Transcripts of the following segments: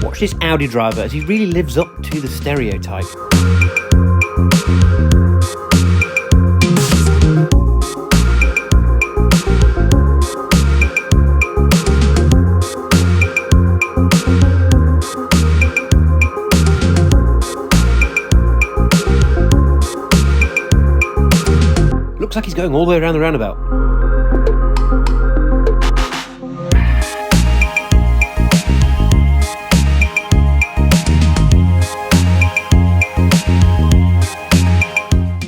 Watch this Audi driver as he really lives up to the stereotype. Looks like he's going all the way around the roundabout.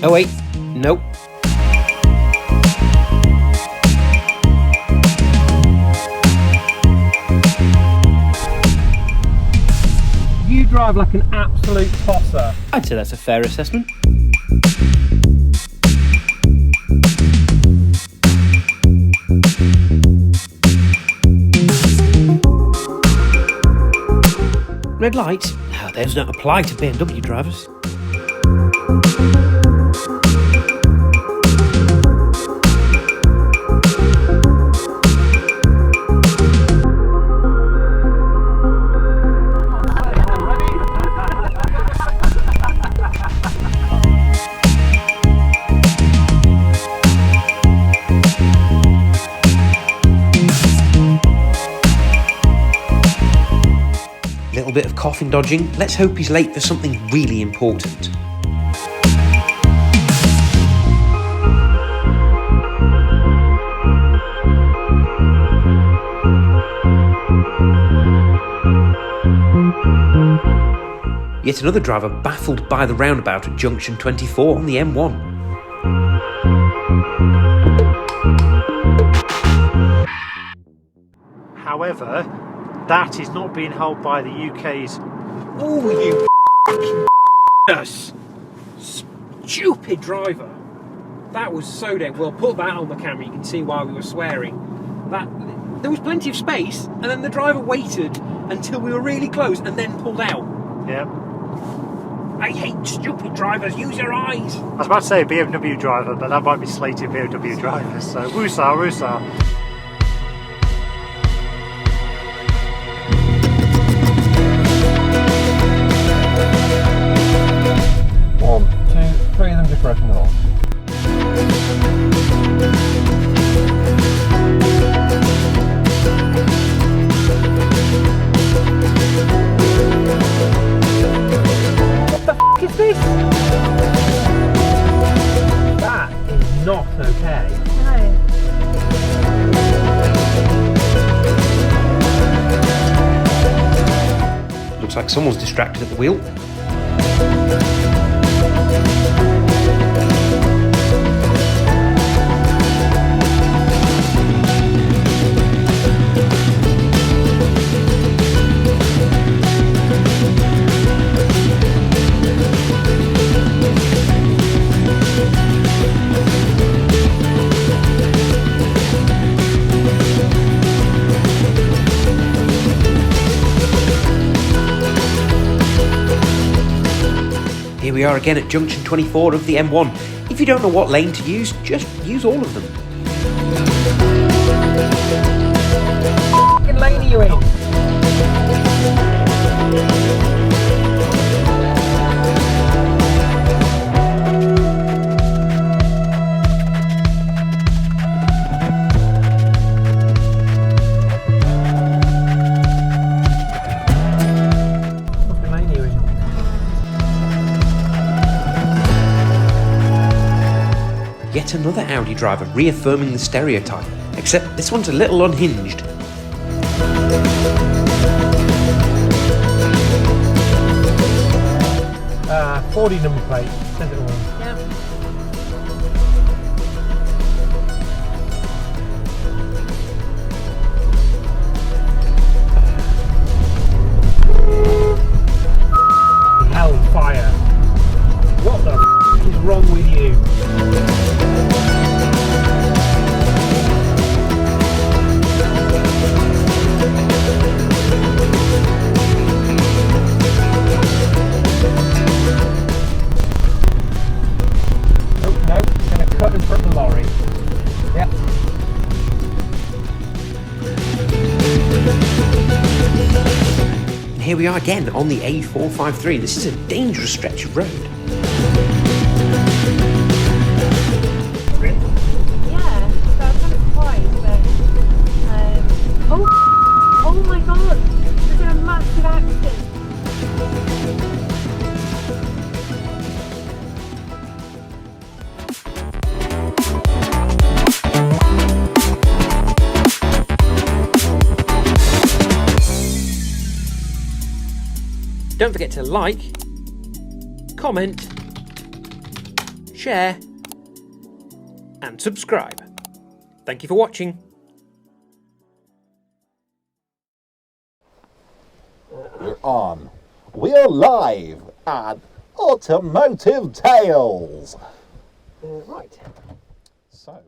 Oh wait, nope. You drive like an absolute tosser. I'd say that's a fair assessment. Red lights? No, those don't apply to BMW drivers. Little bit of coffin dodging. Let's hope he's late for something really important. Yet another driver baffled by the roundabout at junction 24 on the M1. However, that is not being held by the UK's... Oh, you f***ing stupid driver. That was so dead. We'll put that on the camera, you can see why we were swearing. There was plenty of space, and then the driver waited until we were really close and then pulled out. Yeah. I hate stupid drivers, use your eyes. I was about to say BMW driver, but that might be slated BMW drivers, so woosah, woosah. 1, 2, 3 of them just broken it off. What the f*** is this? That is not okay. No. Looks like someone's distracted at the wheel. Here we are again at junction 24 of the M1. If you don't know what lane to use, just use all of them. What f***ing lane are you in? Yet another Audi driver reaffirming the stereotype, except this one's a little unhinged. 40 number plate, says it all. Yeah. Hellfire. What the f*** is wrong with you? here we are again on the A453. This is a dangerous stretch of road. Yeah, so I was kind of surprised, but oh my god, there's been a massive accident. Don't forget to like, comment, share, and subscribe. Thank you for watching. We're on. We're live at Automotive Tales. Right. So.